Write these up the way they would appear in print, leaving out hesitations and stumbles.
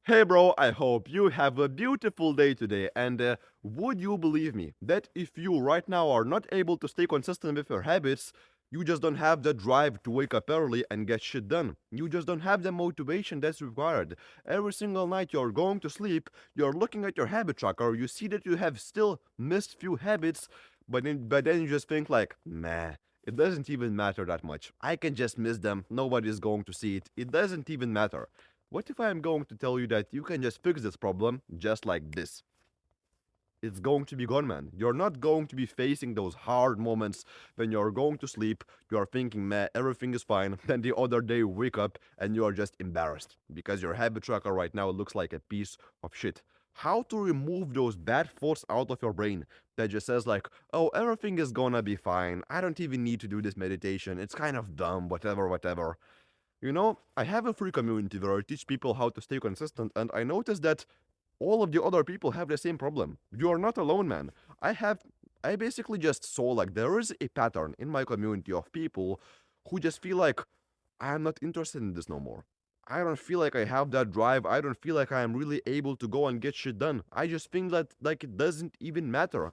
Hey bro, I hope you have a beautiful day today. And would you believe me that if you right now are not able to stay consistent with your habits, you just don't have the drive to wake up early and get shit done. You just don't have the motivation that's required. Every single night you're going to sleep, you're looking at your habit tracker, you see that you have still missed few habits, but then you just think like, meh. It doesn't even matter that much. I can just miss them. Nobody's going to see it. It doesn't even matter. What if I am going to tell you that you can just fix this problem just like this? It's going to be gone, man. You're not going to be facing those hard moments when you're going to sleep, you're thinking, man, everything is fine. Then the other day you wake up and you are just embarrassed because your habit tracker right now looks like a piece of shit. How to remove those bad thoughts out of your brain that just says, like, oh, everything is gonna be fine. I don't even need to do this meditation. It's kind of dumb, whatever, whatever. I have a free community where I teach people how to stay consistent, and I noticed that all of the other people have the same problem. You are not alone, man. I basically just saw like there is a pattern in my community of people who just feel like I am not interested in this no more. I don't feel like I have that drive. I don't feel like I am really able to go and get shit done. I just think that like it doesn't even matter.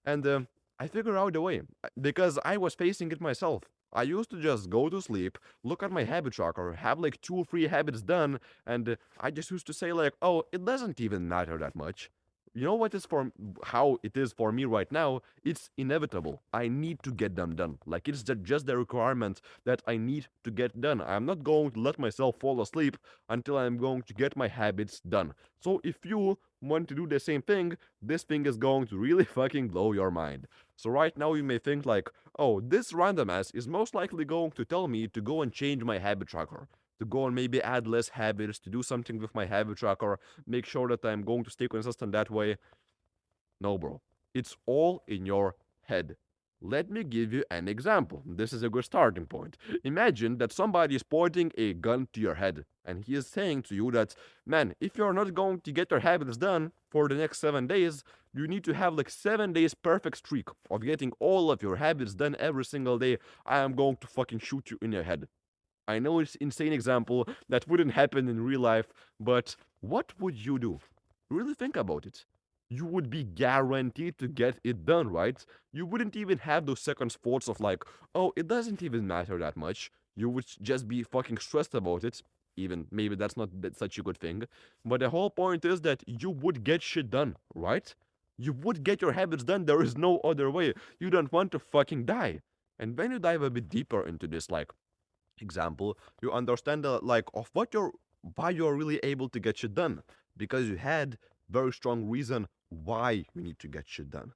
And I figured out a way because I was facing it myself. I used to just go to sleep, look at my habit tracker, have like 2 or 3 habits done, and I just used to say like, "Oh, it doesn't even matter that much." You know what is for how it is for me right now? It's inevitable. I need to get them done. Like it's just the requirement that I need to get done. I'm not going to let myself fall asleep until I'm going to get my habits done. So if you want to do the same thing, this thing is going to really fucking blow your mind. So right now you may think like, oh, this random ass is most likely going to tell me to go and change my habit tracker, to go and maybe add less habits, to do something with my habit tracker, make sure that I'm going to stay consistent that way. No, bro. It's all in your head. Let me give you an example. This is a good starting point. Imagine that somebody is pointing a gun to your head and he is saying to you that, man, if you're not going to get your habits done for the next 7 days, you need to have like 7 days perfect streak of getting all of your habits done every single day. I am going to fucking shoot you in your head. I know it's insane example that wouldn't happen in real life, but what would you do? Really think about it. You would be guaranteed to get it done, right? You wouldn't even have those second thoughts of like, oh, it doesn't even matter that much. You would just be fucking stressed about it. Even maybe that's not such a good thing. But the whole point is that you would get shit done, right? You would get your habits done. There is no other way. You don't want to fucking die. And when you dive a bit deeper into this, like, example, you understand the like of what you're why you're really able to get shit done because you had very strong reason why you need to get shit done.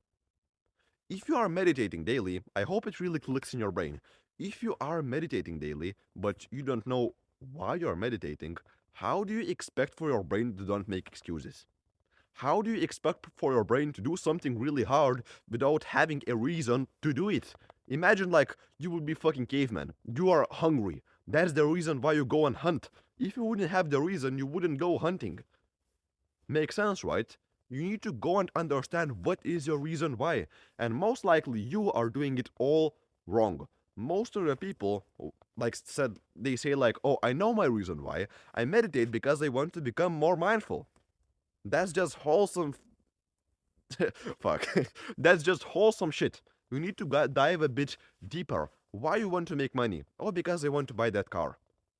If you are meditating daily, I hope it really clicks in your brain. If you are meditating daily but you don't know why you're meditating, how do you expect for your brain to don't make excuses? How do you expect for your brain to do something really hard without having a reason to do it? Imagine like you would be fucking caveman. You are hungry. That's the reason why you go and hunt. If you wouldn't have the reason, you wouldn't go hunting. Makes sense, right? You need to go and understand what is your reason why. And most likely you are doing it all wrong. Most of the people, like said, they say like, oh, I know my reason why. I meditate because I want to become more mindful. That's just wholesome. Fuck. That's just wholesome shit. You need to dive a bit deeper. Why you want to make money? Oh, because I want to buy that car.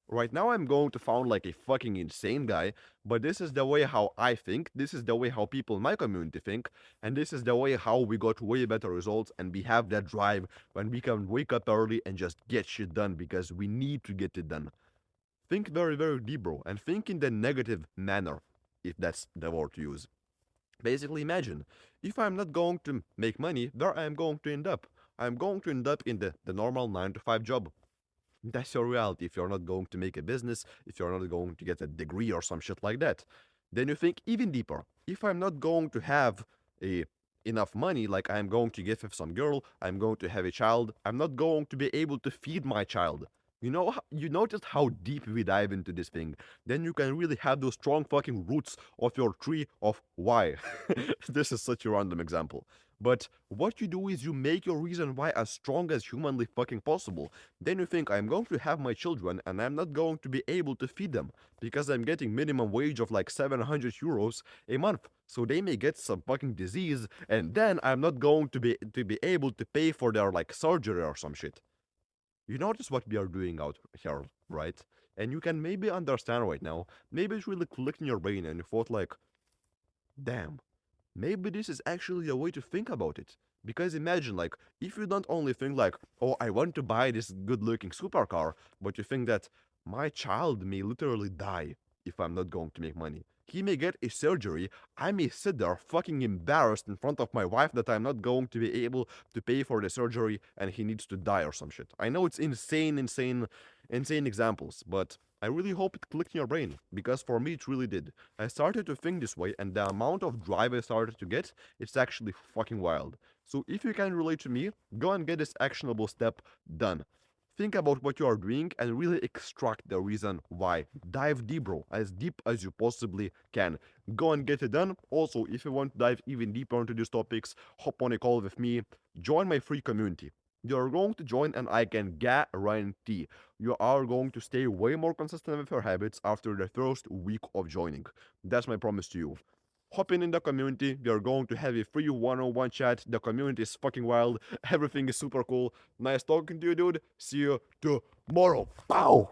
Right now I'm going to sound like a fucking insane guy, but this is the way how I think, this is the way how people in my community think, and this is the way how we got way better results and we have that drive when we can wake up early and just get shit done because we need to get it done. Think very, very deep, bro, and think in the negative manner, if that's the word to use. Basically, imagine if I'm not going to make money, where I am going to end up? I'm going to end up in the normal 9 to 5 job. That's your reality if you're not going to make a business, if you're not going to get a degree or some shit like that. Then you think even deeper. If I'm not going to have a enough money, like I'm going to get with some girl, I'm going to have a child, I'm not going to be able to feed my child. You notice how deep we dive into this thing. Then you can really have those strong fucking roots of your tree of why. This is such a random example. But what you do is you make your reason why as strong as humanly fucking possible. Then you think I'm going to have my children and I'm not going to be able to feed them because I'm getting minimum wage of like 700 euros a month. So they may get some fucking disease and then I'm not going to be able to pay for their like surgery or some shit. You notice what we are doing out here, right? And you can maybe understand right now. Maybe it's really clicked in your brain and you thought like, damn, maybe this is actually a way to think about it. Because imagine, like, if you don't only think, like, oh, I want to buy this good looking supercar, but you think that my child may literally die if I'm not going to make money. He may get a surgery. I may sit there fucking embarrassed in front of my wife that I'm not going to be able to pay for the surgery and he needs to die or some shit. I know it's insane examples, but I really hope it clicked in your brain because for me it really did. I started to think this way, and the amount of drive I started to get, it's actually fucking wild. So if you can relate to me, go and get this actionable step done. Think about what you are doing and really extract the reason why. Dive deep, bro, as deep as you possibly can. Go and get it done. Also, if you want to dive even deeper into these topics, hop on a call with me. Join my free community. You're going to join, and I can guarantee you are going to stay way more consistent with your habits after the first week of joining. That's my promise to you. Hop in the community. We are going to have a free one-on-one chat. The community is fucking wild. Everything is super cool. Nice talking to you, dude. See you tomorrow. Pow!